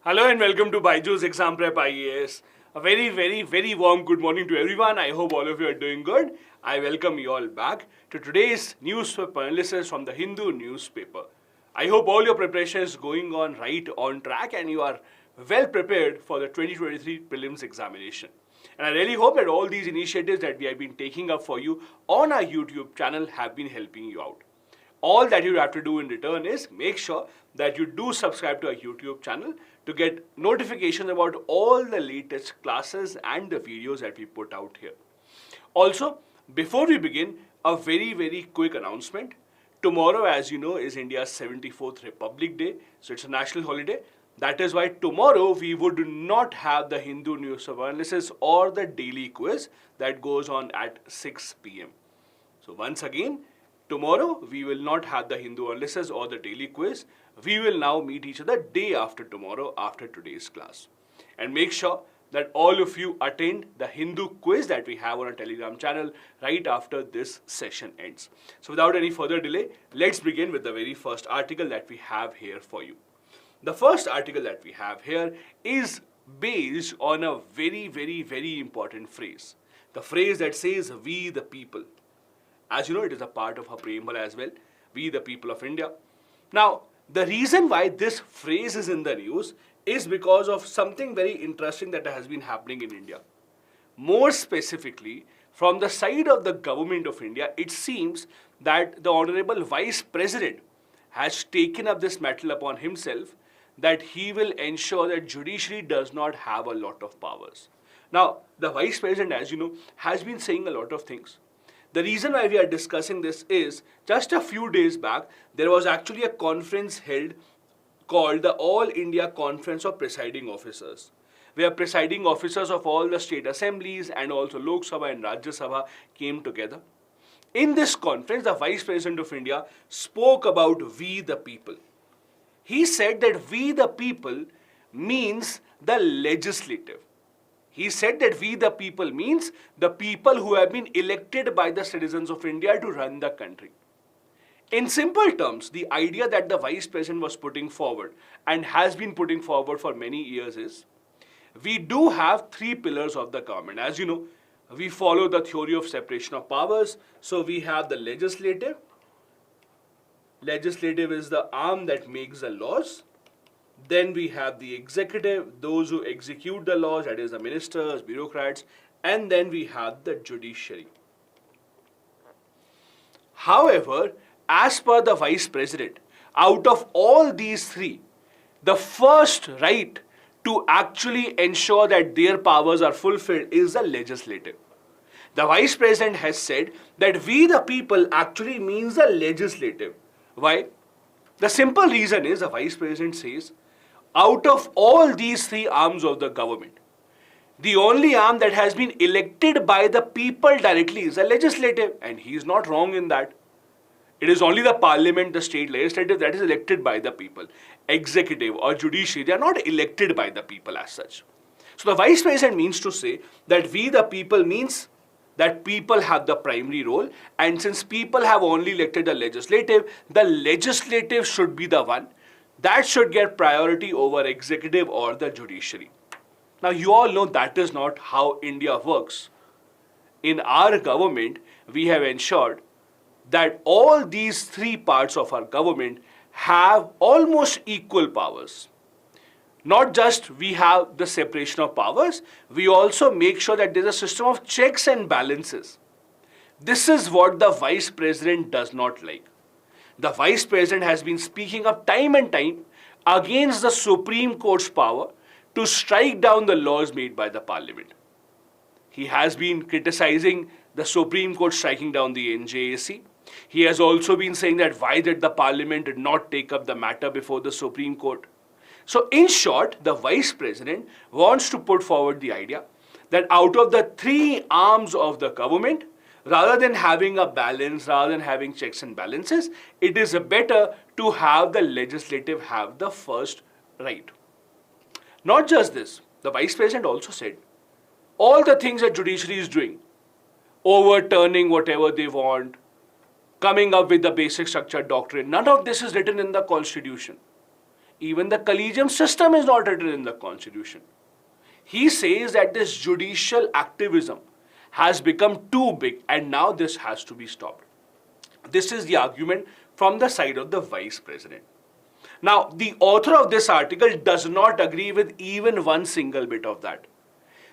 Hello and welcome to BYJU'S Exam Prep IAS. A very warm good morning to everyone. I hope all of you are doing good. I welcome you all back to today's newspaper analysis from the Hindu newspaper. I hope all your preparation is going on track and you are well prepared for the 2023 Prelims Examination. And I really hope that all these initiatives that we have been taking up for you on our YouTube channel have been helping you out. All that you have to do in return is make sure that you do subscribe to our YouTube channel to get notifications about all the latest classes and the videos that we put out here. Also, before we begin, a very quick announcement. Tomorrow, as you know, is India's 74th Republic Day, so it's a national holiday. That is why tomorrow we would not have the Hindu Newspaper Analysis or the daily quiz that goes on at 6 p.m. So once again, tomorrow we will not have the Hindu analysis or the daily quiz. We will now meet each other day after tomorrow after today's class. And make sure that all of you attend the Hindu quiz that we have on our Telegram channel right after this session ends. So without any further delay, let's begin with the very first article that we have here for you. The first article that we have here is based on a very important phrase. The phrase that says, "We the people." As you know, it is a part of her preamble as well. We the people of India. Now, the reason why this phrase is in the news is because of something very interesting that has been happening in India. More specifically, from the side of the government of India, it seems that the Honorable Vice President has taken up this mantle upon himself that he will ensure that judiciary does not have a lot of powers. Now, the Vice President, as you know, has been saying a lot of things. The reason why we are discussing this is, just a few days back, there was actually a conference held called the All India Conference of Presiding Officers, where presiding officers of all the state assemblies and also Lok Sabha and Rajya Sabha came together. In this conference, the Vice President of India spoke about we the people. He said that we the people means the legislative. He said that we the people means the people who have been elected by the citizens of India to run the country. In simple terms, the idea that the Vice President was putting forward and has been putting forward for many years is, we do have three pillars of the government. As you know, we follow the theory of separation of powers. So we have the legislative. Legislative is the arm that makes the laws. Then we have the executive, those who execute the laws, that is the ministers, bureaucrats, and then we have the judiciary. However, as per the Vice President, out of all these three, the first right to actually ensure that their powers are fulfilled is the legislative. The Vice President has said that we the people actually means the legislative. Why? The simple reason is, the Vice President says, out of all these three arms of the government, the only arm that has been elected by the people directly is the legislative, and he is not wrong in that. It is only the parliament, the state legislative, that is elected by the people. Executive or judiciary, they are not elected by the people as such. So the Vice President means to say that we the people means that people have the primary role, and since people have only elected the legislative should be the one that should get priority over executive or the judiciary. Now, you all know that is not how India works. In our government, we have ensured that all these three parts of our government have almost equal powers. Not just we have the separation of powers, we also make sure that there is a system of checks and balances. This is what the Vice President does not like. The Vice President has been speaking up time and time against the Supreme Court's power to strike down the laws made by the Parliament. He has been criticizing the Supreme Court striking down the NJAC. He has also been saying that why did the Parliament did not take up the matter before the Supreme Court. So in short, the Vice President wants to put forward the idea that out of the three arms of the government, rather than having a balance, rather than having checks and balances, it is better to have the legislative have the first right. Not just this, the Vice President also said, all the things that judiciary is doing, overturning whatever they want, coming up with the basic structure doctrine, none of this is written in the Constitution. Even the collegium system is not written in the constitution. He says that this judicial activism has become too big and now this has to be stopped. This is the argument from the side of the vice president. Now, the author of this article does not agree with even one single bit of that.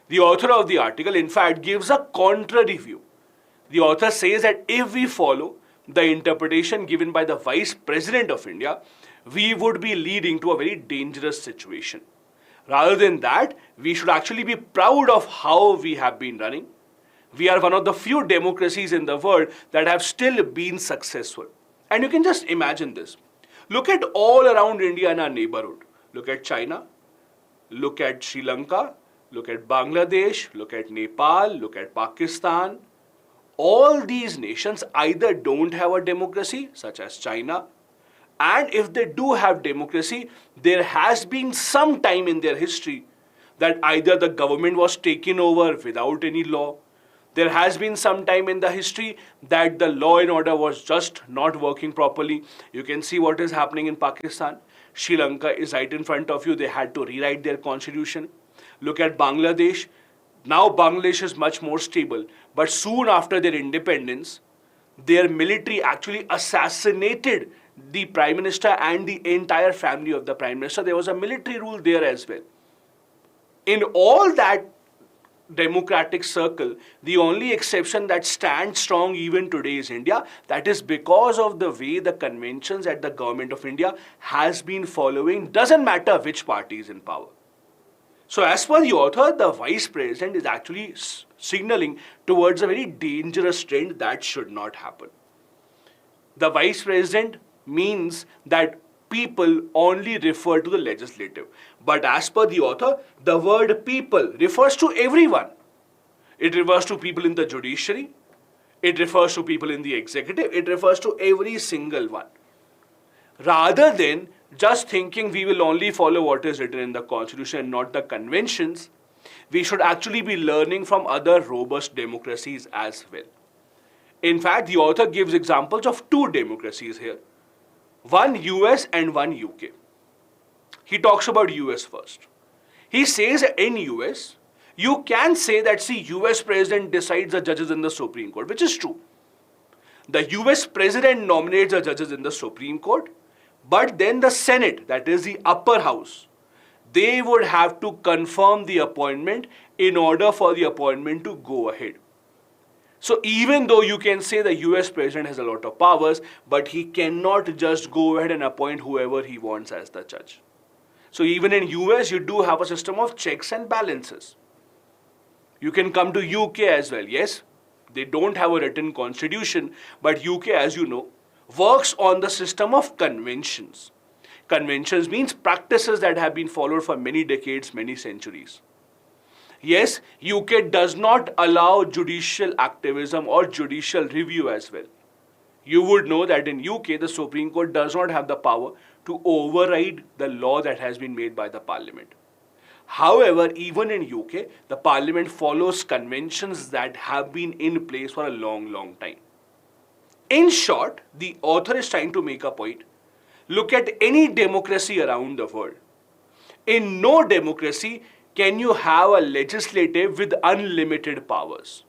The author of the article, in fact, gives a contrary view. The author says that if we follow the interpretation given by the Vice President of India, we would be leading to a very dangerous situation. Rather than that, we should actually be proud of how we have been running. We are one of the few democracies in the world that have still been successful. And you can just imagine this. Look at all around India and our neighborhood. Look at China, look at Sri Lanka, look at Bangladesh, look at Nepal, look at Pakistan. All these nations either don't have a democracy, such as China, and if they do have democracy, there has been some time in their history that either the government was taken over without any law. There has been some time in the history that the law and order was just not working properly. You can see what is happening in Pakistan. Sri Lanka is right in front of you. They had to rewrite their constitution. Look at Bangladesh. Now Bangladesh is much more stable. But soon after their independence, their military actually assassinated the Prime Minister and the entire family of the Prime Minister. There was a military rule there as well. In all that democratic circle, the only exception that stands strong even today is India. That is because of the way the conventions that the government of India has been following, doesn't matter which party is in power. So as per the author, the vice president is actually signaling towards a very dangerous trend that should not happen. The vice president means that people only refer to the legislative. But as per the author, the word people refers to everyone. It refers to people in the judiciary. It refers to people in the executive. It refers to every single one. Rather than just thinking we will only follow what is written in the constitution and not the conventions, we should actually be learning from other robust democracies as well. In fact, the author gives examples of two democracies here. One US and one UK. He talks about US first. He says in US, you can say that, see, US president decides the judges in the Supreme Court, which is true. The US president nominates the judges in the Supreme Court, but then the Senate, that is the upper house, they would have to confirm the appointment in order for the appointment to go ahead. So even though you can say the US president has a lot of powers, but he cannot just go ahead and appoint whoever he wants as the judge. So even in US, you do have a system of checks and balances. You can come to UK as well. Yes, they don't have a written constitution, but UK, as you know, works on the system of conventions. Conventions means practices that have been followed for many decades, many centuries. Yes, UK does not allow judicial activism or judicial review as well. You would know that in UK, the Supreme Court does not have the power to override the law that has been made by the Parliament. However, even in UK, the Parliament follows conventions that have been in place for a long, long time. In short, the author is trying to make a point. Look at any democracy around the world. In no democracy can you have a legislative with unlimited powers.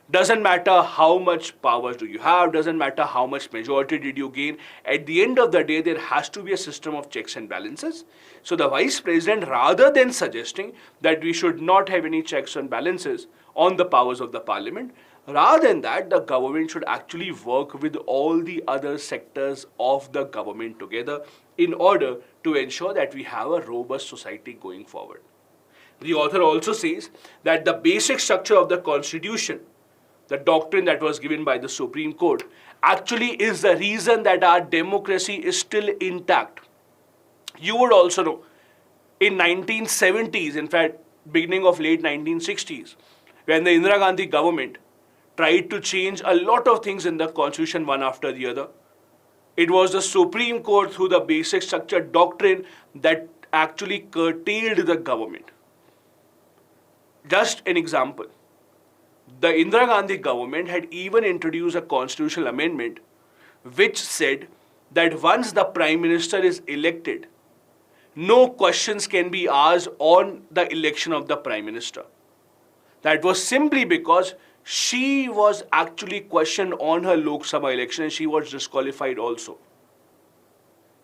Doesn't matter how much powers do you have, doesn't matter how much majority did you gain. At the end of the day, there has to be a system of checks and balances. So the vice president, rather than suggesting that we should not have any checks and balances on the powers of the parliament, rather than that, the government should actually work with all the other sectors of the government together in order to ensure that we have a robust society going forward. The author also says that the basic structure of the constitution, the doctrine that was given by the Supreme Court, actually is the reason that our democracy is still intact. You would also know, in 1970s, in fact, beginning of late 1960s, when the Indira Gandhi government tried to change a lot of things in the constitution one after the other, it was the Supreme Court through the basic structure doctrine that actually curtailed the government. Just an example. The Indira Gandhi government had even introduced a constitutional amendment which said that once the Prime Minister is elected, no questions can be asked on the election of the Prime Minister. That was simply because she was actually questioned on her Lok Sabha election and she was disqualified also.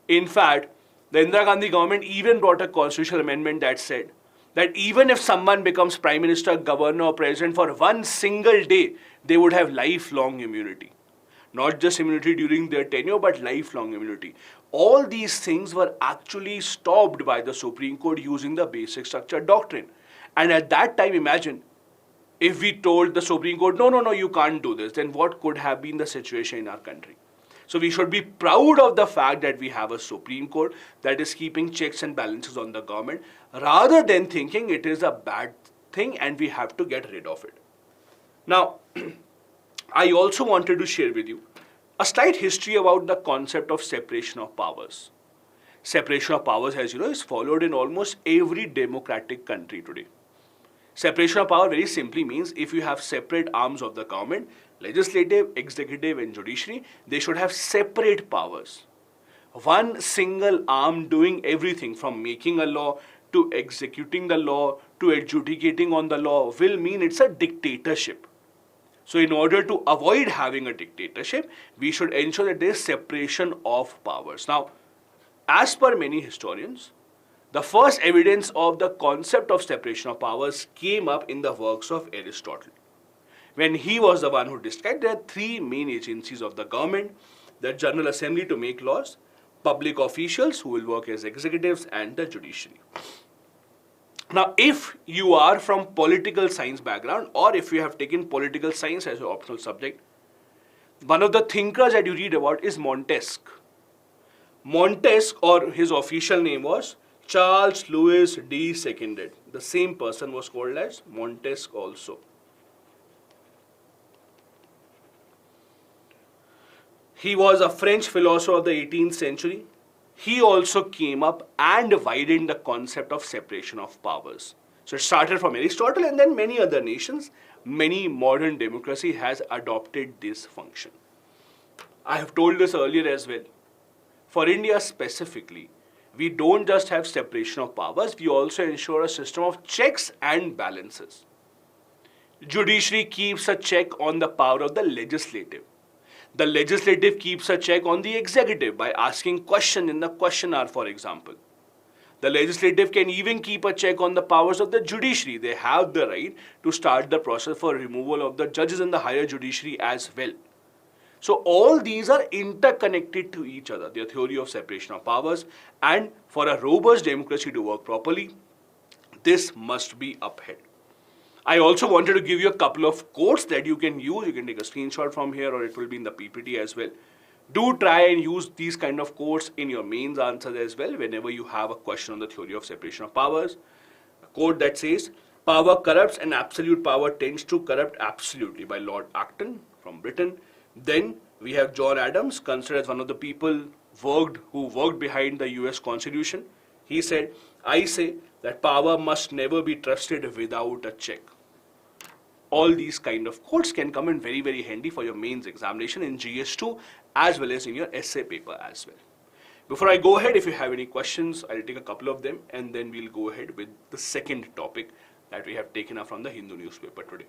In fact, the Indira Gandhi government even brought a constitutional amendment that said that even if someone becomes Prime Minister, Governor or President for one single day, they would have lifelong immunity. Not just immunity during their tenure, but lifelong immunity. All these things were actually stopped by the Supreme Court using the basic structure doctrine. And at that time, imagine, if we told the Supreme Court, no, you can't do this, then what could have been the situation in our country? So we should be proud of the fact that we have a Supreme Court that is keeping checks and balances on the government, rather than thinking it is a bad thing and we have to get rid of it. Now, I also wanted to share with you a slight history about the concept of separation of powers. Separation of powers, as you know, is followed in almost every democratic country today. Separation of power very simply means if you have separate arms of the government, legislative, executive and judiciary, they should have separate powers. One single arm doing everything from making a law to executing the law to adjudicating on the law will mean it's a dictatorship. So in order to avoid having a dictatorship, we should ensure that there is separation of powers. Now, as per many historians, the first evidence of the concept of separation of powers came up in the works of Aristotle. When he was the one who described there are three main agencies of the government: the General Assembly to make laws, public officials who will work as executives, and the judiciary. Now, if you are from political science background or if you have taken political science as an optional subject, one of the thinkers that you read about is Montesquieu. Montesquieu, or his official name was Charles Louis de Seconded. The same person was called as Montesquieu also. He was a French philosopher of the 18th century. He also came up and widened the concept of separation of powers. So it started from Aristotle, and then many other nations, many modern democracy has adopted this function. I have told this earlier as well. For India specifically, we don't just have separation of powers, we also ensure a system of checks and balances. Judiciary keeps a check on the power of the legislative. The legislative keeps a check on the executive by asking questions in the question hour, for example. The legislative can even keep a check on the powers of the judiciary. They have the right to start the process for removal of the judges in the higher judiciary as well. So all these are interconnected to each other, the theory of separation of powers, and for a robust democracy to work properly, this must be upheld. I also wanted to give you a couple of quotes that you can use. You can take a screenshot from here or it will be in the PPT as well. Do try and use these kind of quotes in your mains answers as well whenever you have a question on the theory of separation of powers. A quote that says, "Power corrupts and absolute power tends to corrupt absolutely," by Lord Acton from Britain. Then we have John Adams, considered as one of the people who worked behind the US Constitution. He said, "I say that power must never be trusted without a check." All these kind of quotes can come in very, very handy for your mains examination in GS2 as well as in your essay paper as well. Before I go ahead, if you have any questions, I'll take a couple of them and then we'll go ahead with the second topic that we have taken up from the Hindu newspaper today.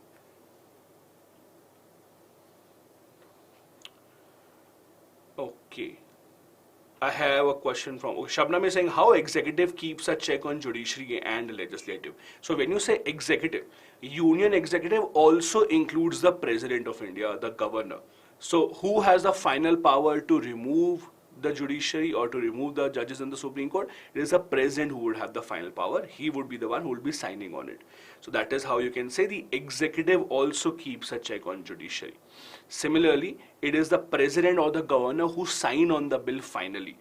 Okay. I have a question from Shabnam is saying, how executive keeps a check on judiciary and legislative? So when you say executive, union executive also includes the President of India, the governor. So who has the final power to remove the judiciary or to remove the judges in the Supreme Court? It is the President who would have the final power. He would be the one who would be signing on it. So that is how you can say the executive also keeps a check on judiciary. Similarly, it is the President or the governor who sign on the bill finally.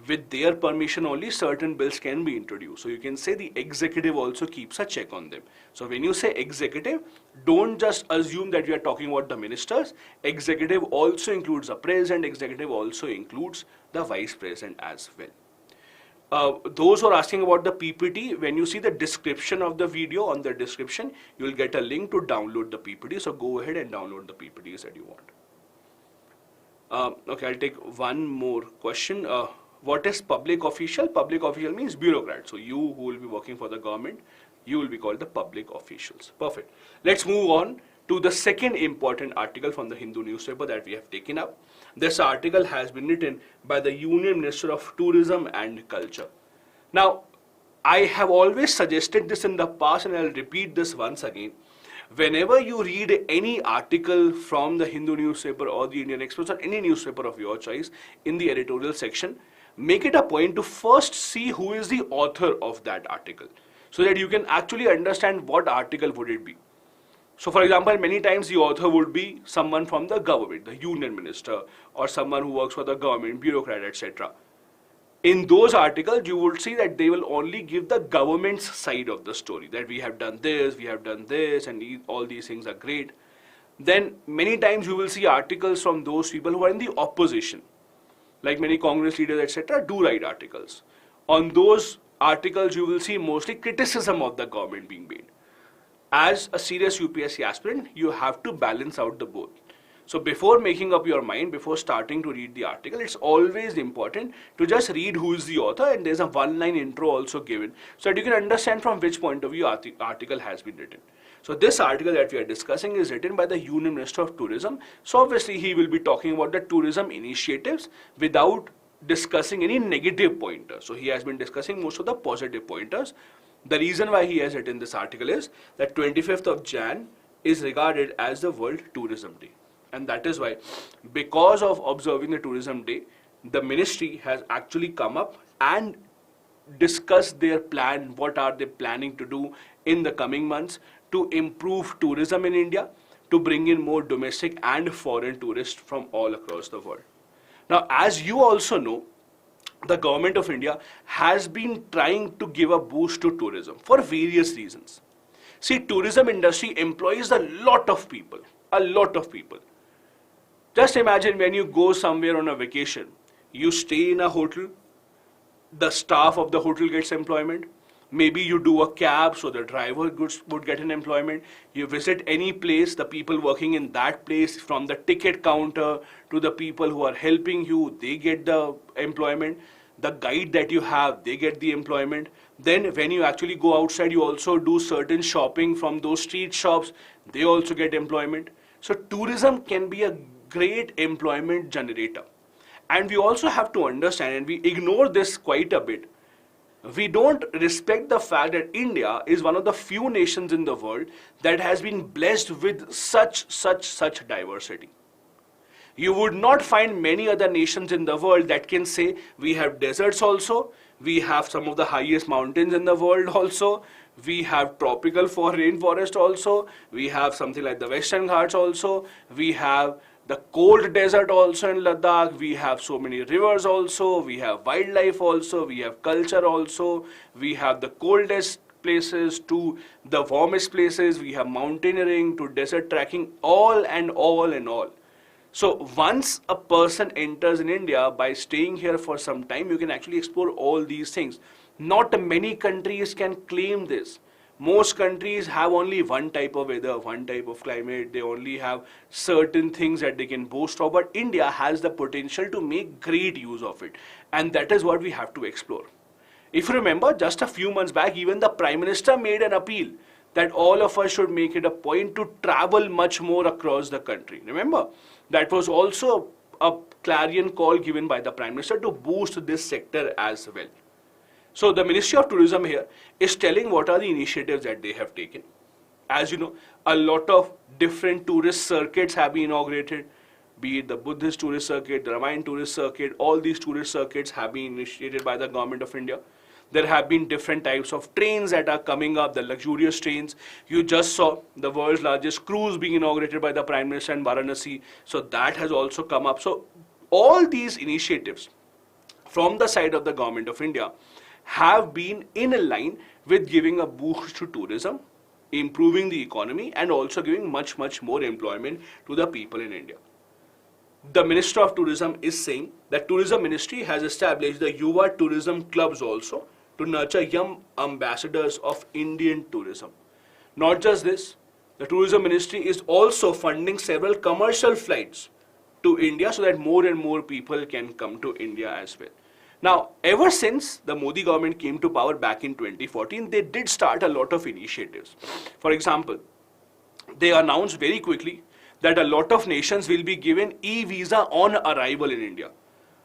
With their permission only, certain bills can be introduced. So you can say the executive also keeps a check on them. So when you say executive, don't just assume that we are talking about the ministers. Executive also includes the president. Executive also includes the vice president as well. Those who are asking about the PPT, when you see the description of the video, on the description, you will get a link to download the PPT. So go ahead and download the PPTs that you want. Okay, I'll take one more question. What is public official? Public official means bureaucrat. So you who will be working for the government, you will be called the public officials. Perfect. Let's move on to the second important article from the Hindu newspaper that we have taken up. This article has been written by the Union Minister of Tourism and Culture. Now, I have always suggested this in the past and I'll repeat this once again. Whenever you read any article from the Hindu newspaper or the Indian Express or any newspaper of your choice in the editorial section, make it a point to first see who is the author of that article so that you can actually understand what article would it be. So for example, many times the author would be someone from the government, the union minister, or someone who works for the government, bureaucrat, etc. In those articles, you would see that they will only give the government's side of the story, that we have done this, and all these things are great. Then many times you will see articles from those people who are in the opposition, like many Congress leaders, etc., do write articles. On those articles, you will see mostly criticism of the government being made. As a serious UPSC aspirant, you have to balance out the both. So before making up your mind, before starting to read the article, it's always important to just read who is the author, and there's a one-line intro also given so that you can understand from which point of view the article has been written. So this article that we are discussing is written by the Union Minister of Tourism. So obviously he will be talking about the tourism initiatives without discussing any negative pointers. So he has been discussing most of the positive pointers. The reason why he has written this article is that 25th of Jan is regarded as the World Tourism Day. And that is why, because of observing the Tourism Day, the ministry has actually come up and discussed their plan, what are they planning to do in the coming months to improve tourism in India, to bring in more domestic and foreign tourists from all across the world. Now, as you also know, the government of India has been trying to give a boost to tourism for various reasons. See, tourism industry employs a lot of people, a lot of people. Just imagine when you go somewhere on a vacation, you stay in a hotel, the staff of the hotel gets employment. Maybe you do a cab, so the driver would get an employment. You visit any place, the people working in that place, from the ticket counter to the people who are helping you, they get the employment. The guide that you have, they get the employment. Then when you actually go outside, you also do certain shopping from those street shops, they also get employment. So tourism can be a great employment generator. And we also have to understand, and we ignore this quite a bit, we don't respect the fact that India is one of the few nations in the world that has been blessed with such diversity. You would not find many other nations in the world that can say we have deserts also, we have some of the highest mountains in the world also, we have tropical rainforest also, we have something like the Western Ghats also, we have the cold desert also in Ladakh, we have so many rivers also, we have wildlife also, we have culture also, we have the coldest places to the warmest places, we have mountaineering to desert trekking, all and all and all. So once a person enters in India, by staying here for some time, you can actually explore all these things. Not many countries can claim this. Most countries have only one type of weather, one type of climate. They only have certain things that they can boast of. But India has the potential to make great use of it. And that is what we have to explore. If you remember, just a few months back, even the Prime Minister made an appeal that all of us should make it a point to travel much more across the country. Remember, that was also a clarion call given by the Prime Minister to boost this sector as well. So the Ministry of Tourism here is telling what are the initiatives that they have taken. As you know, a lot of different tourist circuits have been inaugurated, be it the Buddhist tourist circuit, the Ramayan tourist circuit, all these tourist circuits have been initiated by the government of India. There have been different types of trains that are coming up, the luxurious trains. You just saw the world's largest cruise being inaugurated by the Prime Minister in Varanasi. So that has also come up. So all these initiatives from the side of the government of India have been in line with giving a boost to tourism, improving the economy, and also giving much more employment to the people in India. The Minister of Tourism is saying that Tourism Ministry has established the Yuva Tourism Clubs also to nurture young ambassadors of Indian tourism. Not just this, the Tourism Ministry is also funding several commercial flights to India so that more and more people can come to India as well. Now, ever since the Modi government came to power back in 2014, they did start a lot of initiatives. For example, they announced very quickly that a lot of nations will be given e-visa on arrival in India.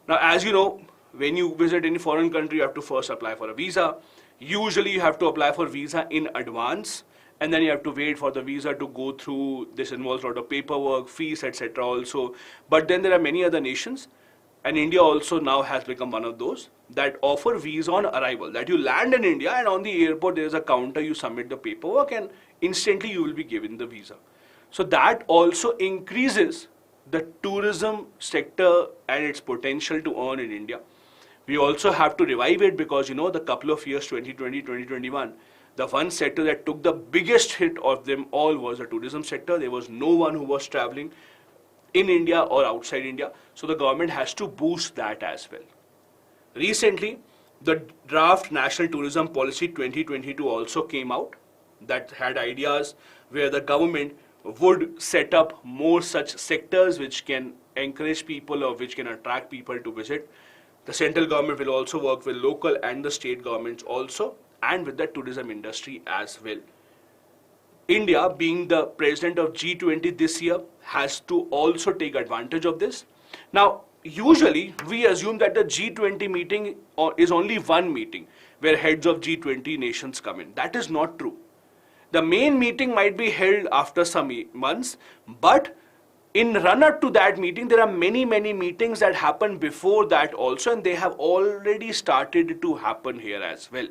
Now, as you know, when you visit any foreign country, you have to first apply for a visa. Usually, you have to apply for visa in advance, and then you have to wait for the visa to go through. This involves a lot of paperwork, fees, etc. also. But then there are many other nations, and India also now has become one of those that offer visa on arrival. That you land in India, and on the airport there is a counter, you submit the paperwork, and instantly you will be given the visa. So that also increases the tourism sector and its potential to earn in India. We also have to revive it because, you know, the couple of years, 2020, 2021, the one sector that took the biggest hit of them all was the tourism sector. There was no one who was traveling in India or outside India. So the government has to boost that as well. Recently, the draft National Tourism Policy 2022 also came out that had ideas where the government would set up more such sectors which can encourage people or which can attract people to visit. The central government will also work with local and the state governments also, and with the tourism industry as well. India, being the president of G20 this year, has to also take advantage of this. Now, usually we assume that the G20 meeting is only one meeting where heads of G20 nations come in. That is not true. The main meeting might be held after some months, but in run-up to that meeting, there are many meetings that happen before that also, and they have already started to happen here as well,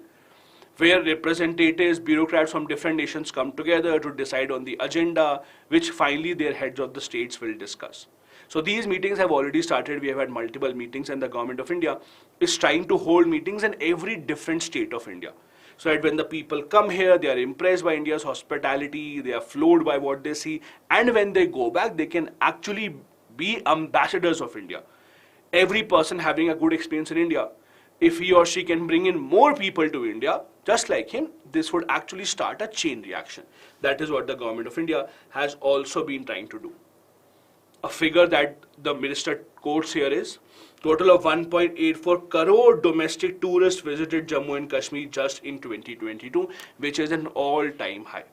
where representatives, bureaucrats from different nations come together to decide on the agenda, which finally their heads of the states will discuss. So these meetings have already started. We have had multiple meetings, and the government of India is trying to hold meetings in every different state of India. So that when the people come here, they are impressed by India's hospitality, they are floored by what they see, and when they go back, they can actually be ambassadors of India. Every person having a good experience in India, if he or she can bring in more people to India, just like him, this would actually start a chain reaction. That is what the government of India has also been trying to do. A figure that the minister quotes here is, total of 1.84 crore domestic tourists visited Jammu and Kashmir just in 2022, which is an all-time high.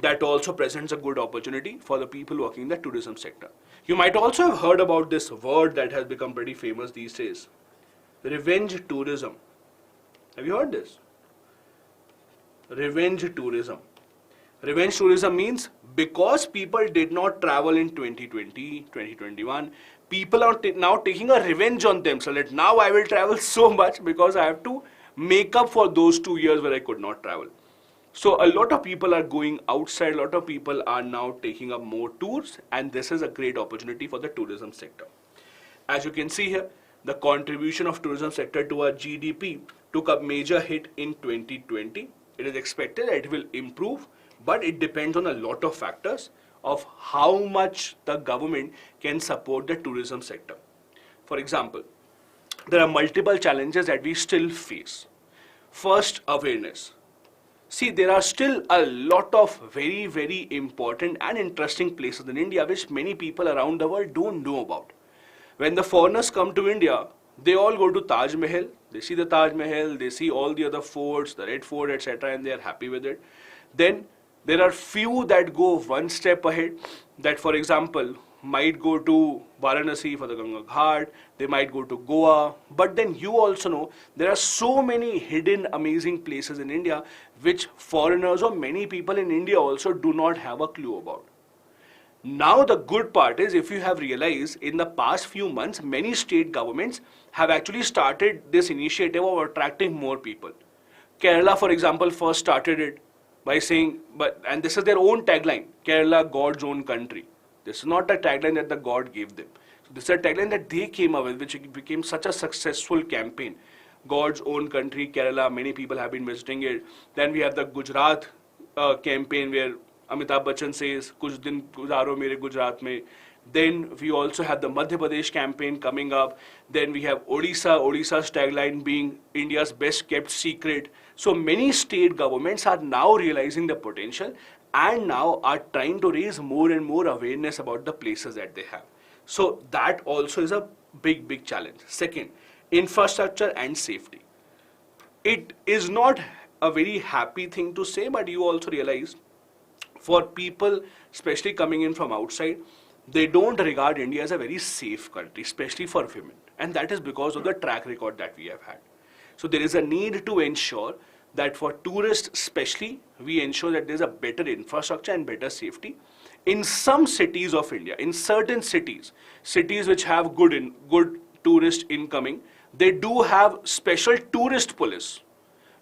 That also presents a good opportunity for the people working in the tourism sector. You might also have heard about this word that has become pretty famous these days, revenge tourism. Have you heard this? Revenge tourism. Revenge tourism means because people did not travel in 2020, 2021, people are now taking a revenge on themselves. That now I will travel so much because I have to make up for those 2 years where I could not travel. So a lot of people are going outside, a lot of people are now taking up more tours, and this is a great opportunity for the tourism sector. As you can see here, the contribution of tourism sector to our GDP took a major hit in 2020. It is expected that it will improve, but it depends on a lot of factors of how much the government can support the tourism sector. For example, there are multiple challenges that we still face. First, awareness. See, there are still a lot of very important and interesting places in India which many people around the world don't know about. When the foreigners come to India, they all go to Taj Mahal, they see the Taj Mahal, they see all the other forts, the Red Fort, etc., and they are happy with it. Then there are few that go one step ahead, that for example might go to Varanasi for the Ganga Ghat, they might go to Goa, but then you also know there are so many hidden amazing places in India which foreigners or many people in India also do not have a clue about. Now the good part is, if you have realized, in the past few months many state governments have actually started this initiative of attracting more people. Kerala, for example, first started it by saying, and this is their own tagline, Kerala, God's own country. This is not a tagline that the God gave them. So this is a tagline that they came up with, which became such a successful campaign. God's own country, Kerala, many people have been visiting it. Then we have the Gujarat campaign where Amitabh Bachchan says, Kuch din guzaro mere Gujarat mein. Then we also have the Madhya Pradesh campaign coming up. Then we have Odisha's tagline being India's best kept secret. So many state governments are now realizing the potential and now are trying to raise more and more awareness about the places that they have. So that also is a big challenge. Second, infrastructure and safety. It is not a very happy thing to say, but you also realize for people, especially coming in from outside, they don't regard India as a very safe country, especially for women. And that is because of the track record that we have had. So there is a need to ensure that for tourists especially, we ensure that there is a better infrastructure and better safety. In some cities of India, in certain cities which have good tourist incoming, they do have special tourist police.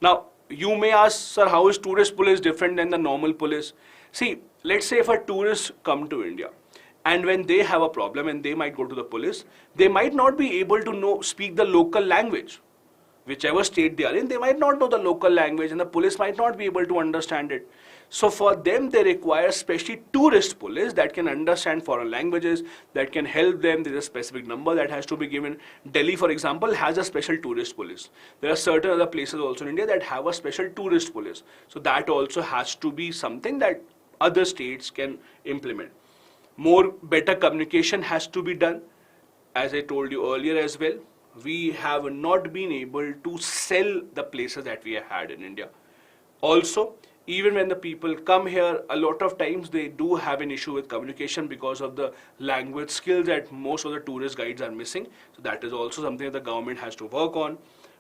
Now, you may ask, sir, how is tourist police different than the normal police? See, let's say if a tourist come to India, and when they have a problem and they might go to the police, they might not be able to speak the local language. Whichever state they are in, they might not know the local language and the police might not be able to understand it. So for them, they require especially tourist police that can understand foreign languages, that can help them. There is a specific number that has to be given. Delhi, for example, has a special tourist police. There are certain other places also in India that have a special tourist police. So that also has to be something that other states can implement. Better communication has to be done. As I told you earlier as well, we have not been able to sell the places that we have had in India. Also, even when the people come here, a lot of times they do have an issue with communication because of the language skills that most of the tourist guides are missing. So that is also something that the government has to work on.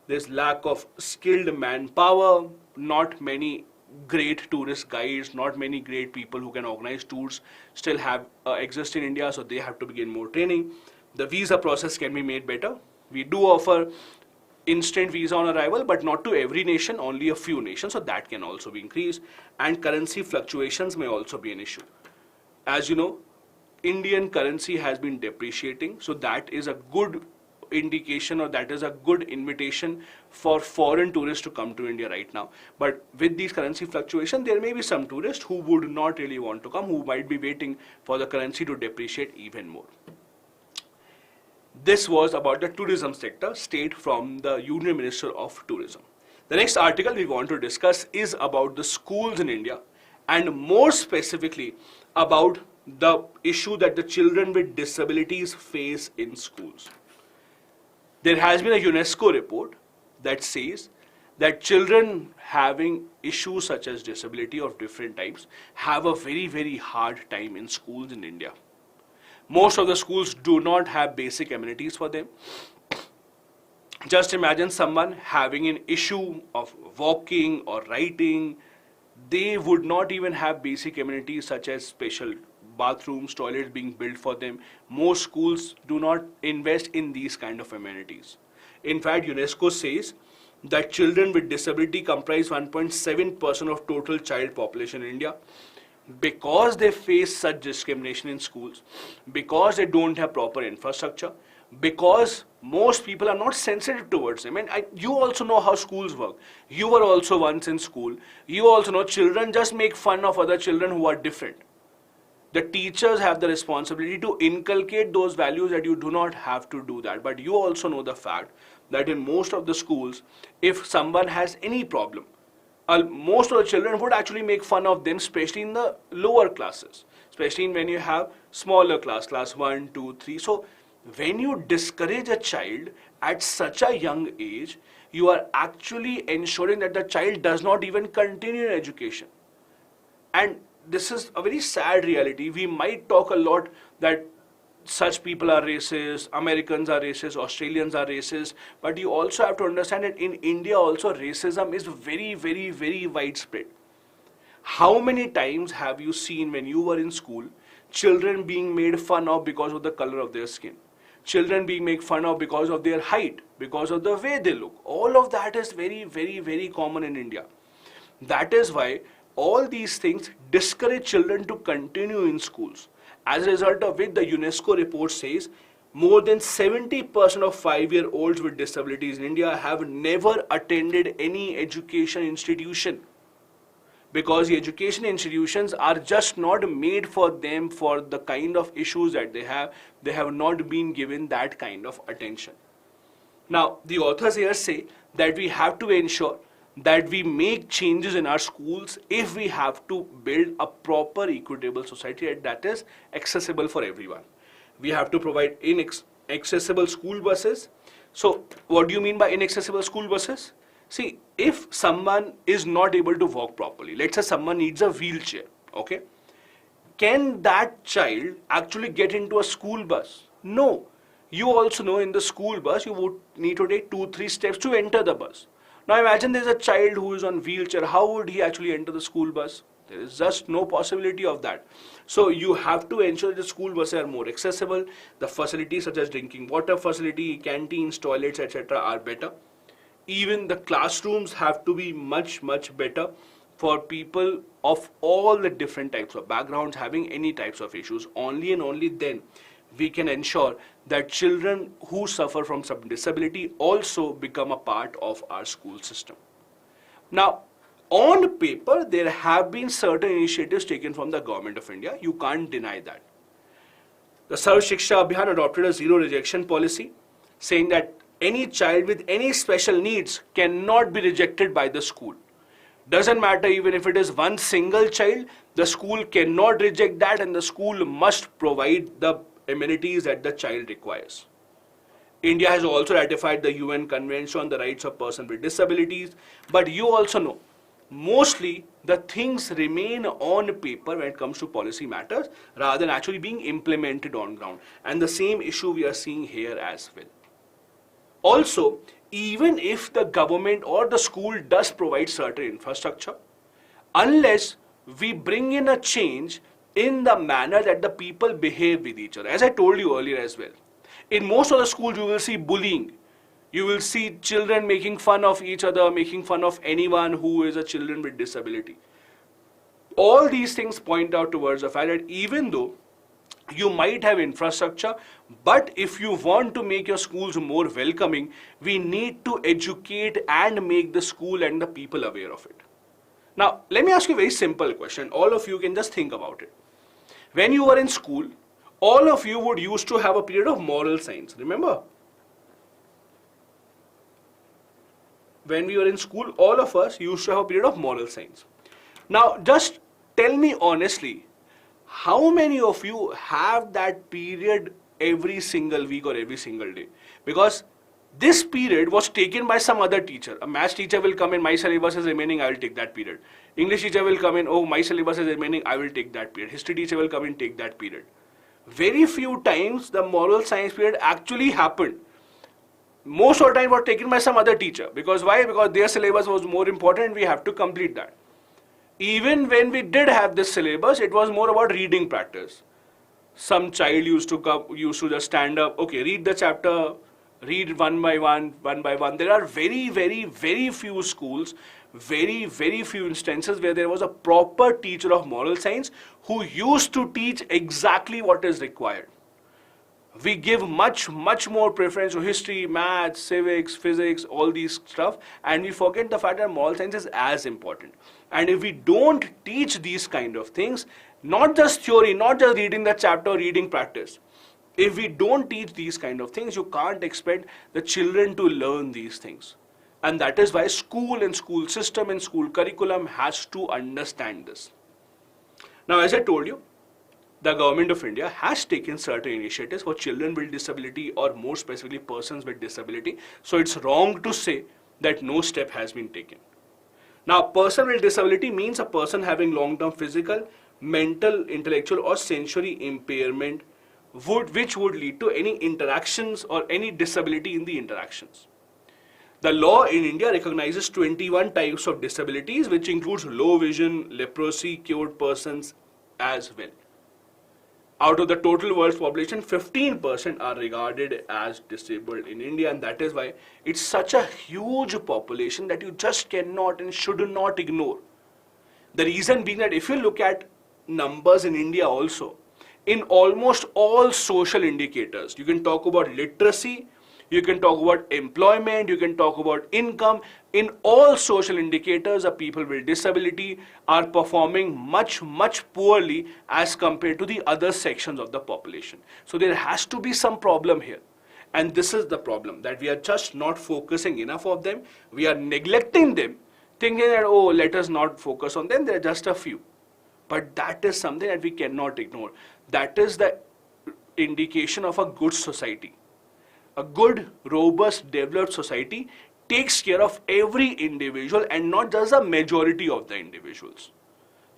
There's lack of skilled manpower, not many great tourist guides, not many great people who can organize tours still exist in India, so they have to begin more training. The visa process can be made better. We do offer instant visa on arrival, but not to every nation, only a few nations, so that can also be increased. And currency fluctuations may also be an issue. As you know, Indian currency has been depreciating, so that is a good indication, or that is a good invitation for foreign tourists to come to India right now. But with these currency fluctuations, there may be some tourists who would not really want to come, who might be waiting for the currency to depreciate even more. This was about the tourism sector, state from the Union Minister of Tourism. The next article we want to discuss is about the schools in India, and more specifically about the issue that the children with disabilities face in schools. There has been a UNESCO report that says that children having issues such as disability of different types have a very, very hard time in schools in India. Most of the schools do not have basic amenities for them. Just imagine someone having an issue of walking or writing. They would not even have basic amenities such as special bathrooms, toilets being built for them. Most schools do not invest in these kind of amenities. In fact, UNESCO says that children with disability comprise 1.7% of total child population in India. Because they face such discrimination in schools, because they don't have proper infrastructure, because most people are not sensitive towards them. And you also know how schools work. You were also once in school. You also know children just make fun of other children who are different. The teachers have the responsibility to inculcate those values that you do not have to do that. But you also know the fact that in most of the schools, if someone has any problem, most of the children would actually make fun of them, especially in the lower classes, especially when you have smaller class 1, 2, 3. So when you discourage a child at such a young age, you are actually ensuring that the child does not even continue in education. And this is a very sad reality. We might talk a lot that such people are racist, Americans are racist, Australians are racist, but you also have to understand that in India also racism is very, very, very widespread. How many times have you seen when you were in school, children being made fun of because of the color of their skin? Children being made fun of because of their height, because of the way they look. All of that is very, very, very common in India. That is why all these things discourage children to continue in schools. As a result of which, the UNESCO report says more than 70% of 5-year-olds with disabilities in India have never attended any education institution, because the education institutions are just not made for them for the kind of issues that they have. They have not been given that kind of attention. Now, the authors here say that we have to ensure that we make changes in our schools if we have to build a proper equitable society that is accessible for everyone. We have to provide accessible school buses So what do you mean by inaccessible school buses? See, if someone is not able to walk properly, let's say someone needs a wheelchair, okay? Can that child actually get into a school bus? No. You also know in the school bus, you would need to take 2-3 steps to enter the bus. Now imagine there's a child who is on wheelchair. How would he actually enter the school bus? There is just no possibility of that. So you have to ensure that the school buses are more accessible. The facilities such as drinking water facility, canteens, toilets, etc. are better. Even the classrooms have to be much, much better for people of all the different types of backgrounds having any types of issues. Only and only then we can ensure that children who suffer from some disability also become a part of our school system. Now, on paper, there have been certain initiatives taken from the government of India. You can't deny that. The Sarv Shiksha Abhiyan adopted a zero rejection policy, saying that any child with any special needs cannot be rejected by the school. Doesn't matter even if it is one single child, the school cannot reject that and the school must provide the amenities that the child requires. India has also ratified the UN Convention on the Rights of Persons with Disabilities, but you also know, mostly the things remain on paper when it comes to policy matters rather than actually being implemented on ground. And the same issue we are seeing here as well. Also, even if the government or the school does provide certain infrastructure, unless we bring in a change in the manner that the people behave with each other, as I told you earlier as well, in most of the schools you will see bullying. You will see children making fun of each other, making fun of anyone who is a children with disability. All these things point out towards the fact that even though you might have infrastructure, but if you want to make your schools more welcoming, we need to educate and make the school and the people aware of it. Now, let me ask you a very simple question. All of you can just think about it. When you were in school, all of you would used to have a period of moral science, remember? When we were in school, all of us used to have a period of moral science. Now, just tell me honestly, how many of you have that period every single week or every single day? Because this period was taken by some other teacher. A maths teacher will come in, my syllabus is remaining, I will take that period. English teacher will come in, oh, my syllabus is remaining, I will take that period. History teacher will come in, take that period. Very few times the moral science period actually happened. Most of the time was taken by some other teacher. Because why? Because their syllabus was more important and we have to complete that. Even when we did have this syllabus, it was more about reading practice. Some child used to just stand up, okay, read the chapter, read one by one. There are very, very, very few schools, very, very few instances where there was a proper teacher of moral science who used to teach exactly what is required. We give much, much more preference to history, maths, civics, physics, all these stuff, and we forget the fact that moral science is as important. And if we don't teach these kind of things, not just theory, not just reading the chapter, reading practice, if we don't teach these kind of things, you can't expect the children to learn these things. And that is why school and school system and school curriculum has to understand this. Now, as I told you, the government of India has taken certain initiatives for children with disability or more specifically persons with disability. So it's wrong to say that no step has been taken. Now, person with disability means a person having long-term physical, mental, intellectual or sensory impairment which would lead to any interactions or any disability in the interactions. The law in India recognizes 21 types of disabilities, which includes low vision, leprosy, cured persons as well. Out of the total world's population, 15% are regarded as disabled in India, and that is why it's such a huge population that you just cannot and should not ignore. The reason being that if you look at numbers in India also, in almost all social indicators, you can talk about literacy, you can talk about employment, you can talk about income. In all social indicators, the people with disability are performing much, much poorly as compared to the other sections of the population. So there has to be some problem here. And this is the problem, that we are just not focusing enough of them. We are neglecting them, thinking that, oh, let us not focus on them, there are just a few. But that is something that we cannot ignore. That is the indication of a good society. A good, robust, developed society takes care of every individual and not just the majority of the individuals.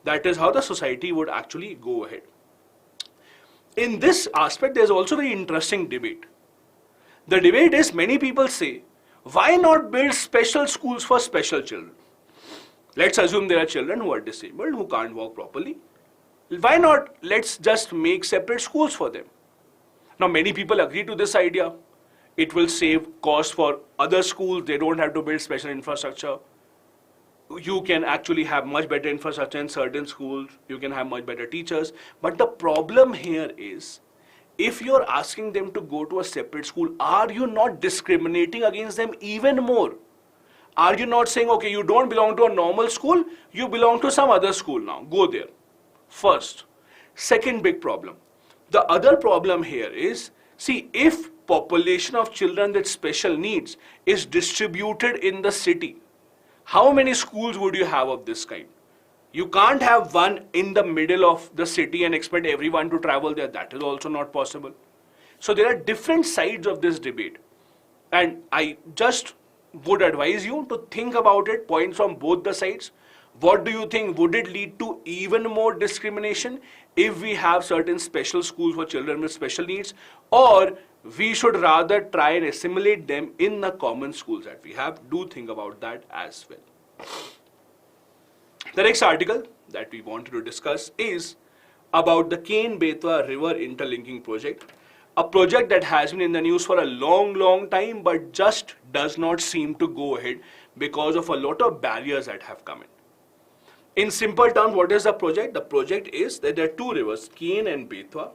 That is how the society would actually go ahead. In this aspect, there's also a very interesting debate. The debate is, many people say, why not build special schools for special children? Let's assume there are children who are disabled, who can't walk properly. Why not let's just make separate schools for them? Now, many people agree to this idea. It will save cost for other schools. They don't have to build special infrastructure. You can actually have much better infrastructure in certain schools. You can have much better teachers. But the problem here is, if you're asking them to go to a separate school, are you not discriminating against them even more? Are you not saying, okay, you don't belong to a normal school, you belong to some other school now, go there? First. Second big problem. The other problem here is, see, if population of children with special needs is distributed in the city, how many schools would you have of this kind? You can't have one in the middle of the city and expect everyone to travel there. That is also not possible. So there are different sides of this debate. And I just would advise you to think about it, points from both the sides. What do you think? Would it lead to even more discrimination if we have certain special schools for children with special needs? Or we should rather try and assimilate them in the common schools that we have? Do think about that as well. The next article that we wanted to discuss is about the Ken-Betwa River interlinking project. A project that has been in the news for a long time but just does not seem to go ahead because of a lot of barriers that have come in. In simple terms, what is the project? The project is that there are two rivers, Ken and Betwa.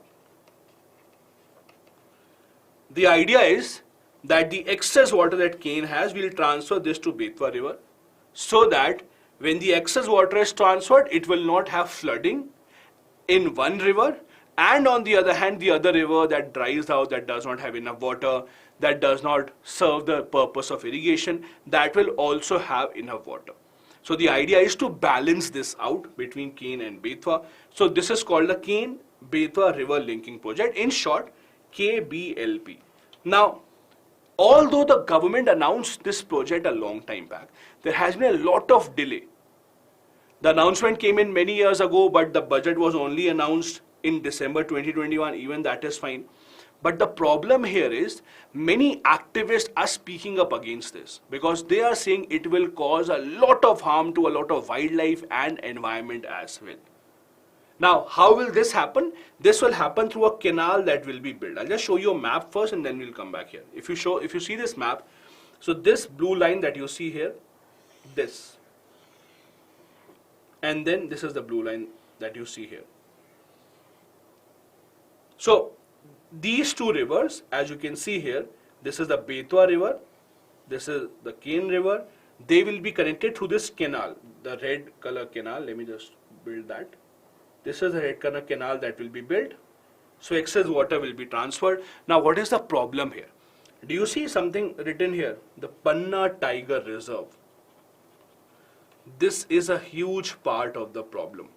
The idea is that the excess water that Ken has, will transfer this to Betwa River, so that when the excess water is transferred, it will not have flooding in one river, and on the other hand, the other river that dries out, that does not have enough water, that does not serve the purpose of irrigation, that will also have enough water. So the idea is to balance this out between Ken and Betwa. So this is called the Ken-Betwa River Linking Project, in short, KBLP. Now, although the government announced this project a long time back, there has been a lot of delay. The announcement came in many years ago, but the budget was only announced in December 2021, even that is fine. But the problem here is, many activists are speaking up against this because they are saying it will cause a lot of harm to a lot of wildlife and environment as well. Now, how will this happen? This will happen through a canal that will be built. I'll just show you a map first and then we'll come back here. If you see this map, so this blue line that you see here, this. And then this is the blue line that you see here. So, these two rivers, as you can see here, this is the Betwa River, this is the Ken River. They will be connected through this canal, the red color canal. Let me just build that. This is the red color canal that will be built. So excess water will be transferred. Now, what is the problem here? Do you see something written here? The Panna Tiger Reserve. This is a huge part of the problem.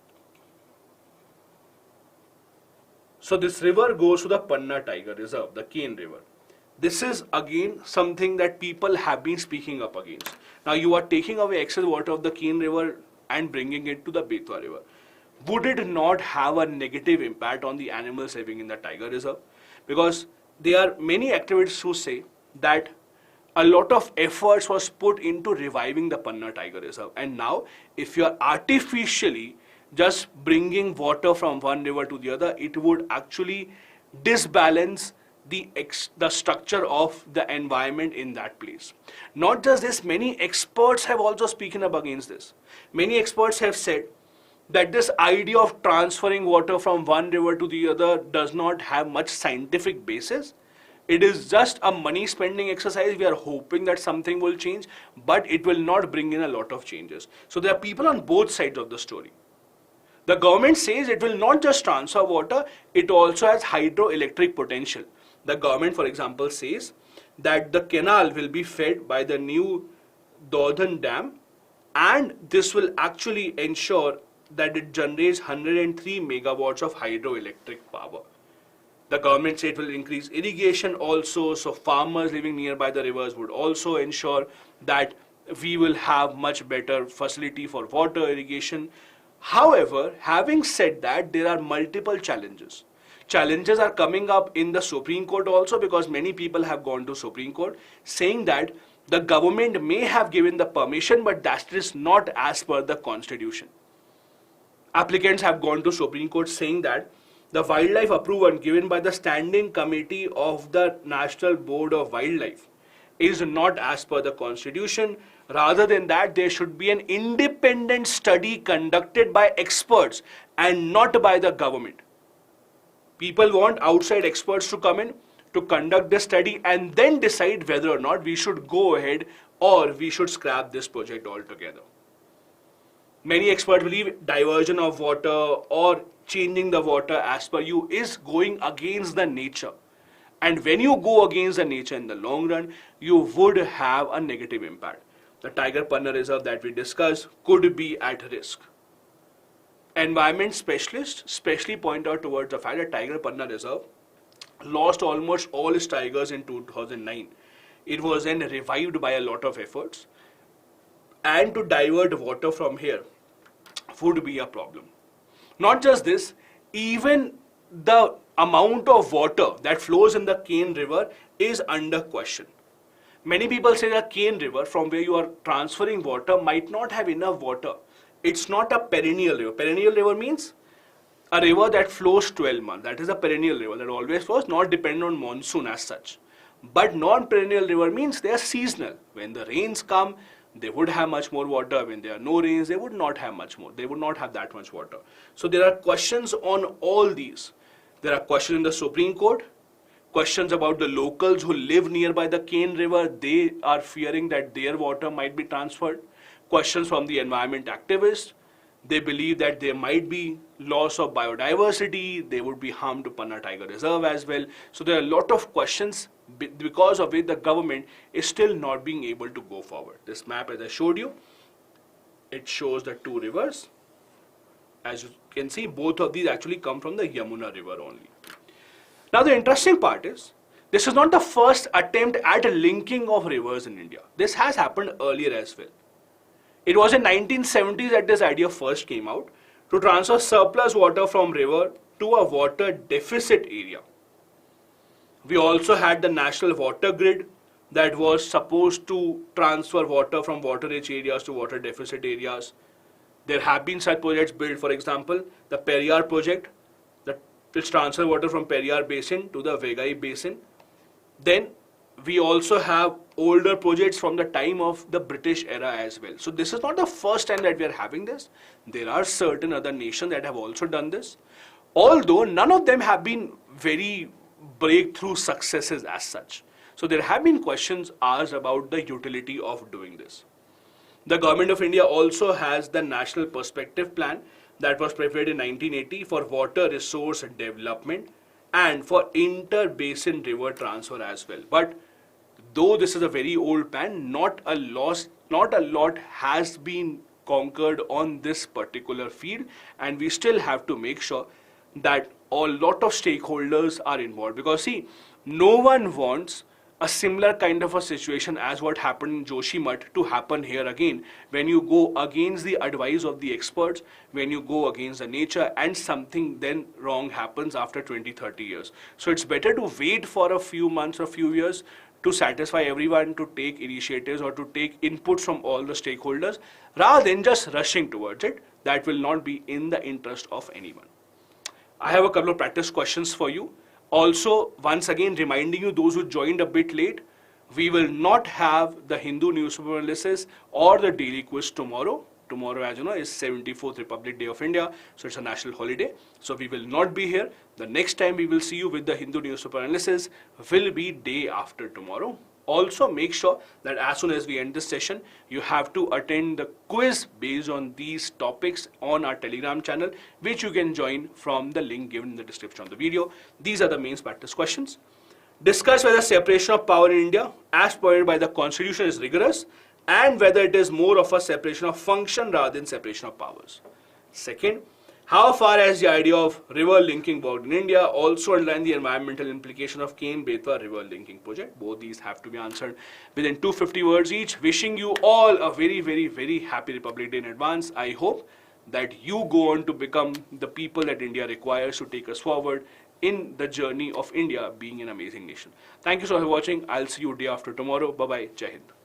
So this river goes to the Panna Tiger Reserve, the Ken River. This is again something that people have been speaking up against. Now you are taking away excess water of the Ken River and bringing it to the Betwa River. Would it not have a negative impact on the animals living in the Tiger Reserve? Because there are many activists who say that a lot of efforts was put into reviving the Panna Tiger Reserve. And now if you are artificially just bringing water from one river to the other, it would actually disbalance the structure of the environment in that place. Not just this, many experts have also spoken up against this. Many experts have said that this idea of transferring water from one river to the other does not have much scientific basis. It is just a money spending exercise. We are hoping that something will change, but it will not bring in a lot of changes. So there are people on both sides of the story. The government says it will not just transfer water, it also has hydroelectric potential. The government, for example, says that the canal will be fed by the new Dodhan Dam, and this will actually ensure that it generates 103 megawatts of hydroelectric power. The government said it will increase irrigation also, so farmers living nearby the rivers would also ensure that we will have much better facility for water irrigation. However, having said that, there are multiple challenges. Challenges are coming up in the Supreme Court also, because many people have gone to Supreme Court saying that the government may have given the permission, but that is not as per the constitution. Applicants have gone to Supreme Court saying that the wildlife approval given by the Standing Committee of the National Board of Wildlife is not as per the constitution. Rather than that, there should be an independent study conducted by experts and not by the government. People want outside experts to come in to conduct the study and then decide whether or not we should go ahead or we should scrap this project altogether. Many experts believe diversion of water or changing the water as per you is going against the nature. And when you go against the nature in the long run, you would have a negative impact. The Tiger Panna Reserve that we discussed could be at risk. Environment specialists especially point out towards the fact that Tiger Panna Reserve lost almost all its tigers in 2009. It was then revived by a lot of efforts. And to divert water from here would be a problem. Not just this, even the amount of water that flows in the Ken River is under question. Many people say that Ken River, from where you are transferring water, might not have enough water. It's not a perennial river. Perennial river means a river that flows 12 months. That is a perennial river that always flows, not dependent on monsoon as such. But non-perennial river means they are seasonal. When the rains come, they would have much more water. When there are no rains, they would not have much more. They would not have that much water. So there are questions on all these. There are questions in the Supreme Court, questions about the locals who live nearby the Ken River. They are fearing that their water might be transferred. Questions from the environment activists. They believe that there might be loss of biodiversity. They would be harm to Panna Tiger Reserve as well. So there are a lot of questions because of which the government is still not being able to go forward. This map, as I showed you, it shows the two rivers. As you can see, both of these actually come from the Yamuna River only. Now the interesting part is, this is not the first attempt at linking of rivers in India. This has happened earlier as well. It was in 1970s that this idea first came out, to transfer surplus water from river to a water deficit area. We also had the national water grid that was supposed to transfer water from water-rich areas to water deficit areas. There have been such projects built, for example, the Periyar project, which transfer water from Periyar Basin to the Vegai Basin. Then we also have older projects from the time of the British era as well. So this is not the first time that we are having this. There are certain other nations that have also done this. Although none of them have been very breakthrough successes as such. So there have been questions asked about the utility of doing this. The Government of India also has the National Perspective Plan that was prepared in 1980 for water resource development and for inter-basin river transfer as well. But though this is a very old plan, not a lot has been conquered on this particular field, and we still have to make sure that a lot of stakeholders are involved, because see, no one wants a similar kind of a situation as what happened in Joshimath to happen here again, when you go against the advice of the experts, when you go against the nature, and something then wrong happens after 20-30 years. So it's better to wait for a few months or few years to satisfy everyone, to take initiatives or to take inputs from all the stakeholders, rather than just rushing towards it. That will not be in the interest of anyone. I have a couple of practice questions for you. Also, once again, reminding you, those who joined a bit late, we will not have the Hindu Newspaper Analysis or the daily quiz tomorrow. Tomorrow, as you know, is 74th Republic Day of India, so it's a national holiday. So we will not be here. The next time we will see you with the Hindu Newspaper Analysis will be day after tomorrow. Also, make sure that as soon as we end this session, you have to attend the quiz based on these topics on our Telegram channel, which you can join from the link given in the description of the video. These are the main practice questions. Discuss whether separation of power in India, as provided by the Constitution, is rigorous, and whether it is more of a separation of function rather than separation of powers. Second, How far has the idea of river linking worked in India? Also underline the environmental implication of Ken-Betwa River linking project. Both these have to be answered within 250 words each. Wishing you all a very, very, very happy Republic Day in advance. I hope that you go on to become the people that India requires to take us forward in the journey of India being an amazing nation. Thank you so much for watching. I'll see you day after tomorrow. Bye-bye. Jai Hind.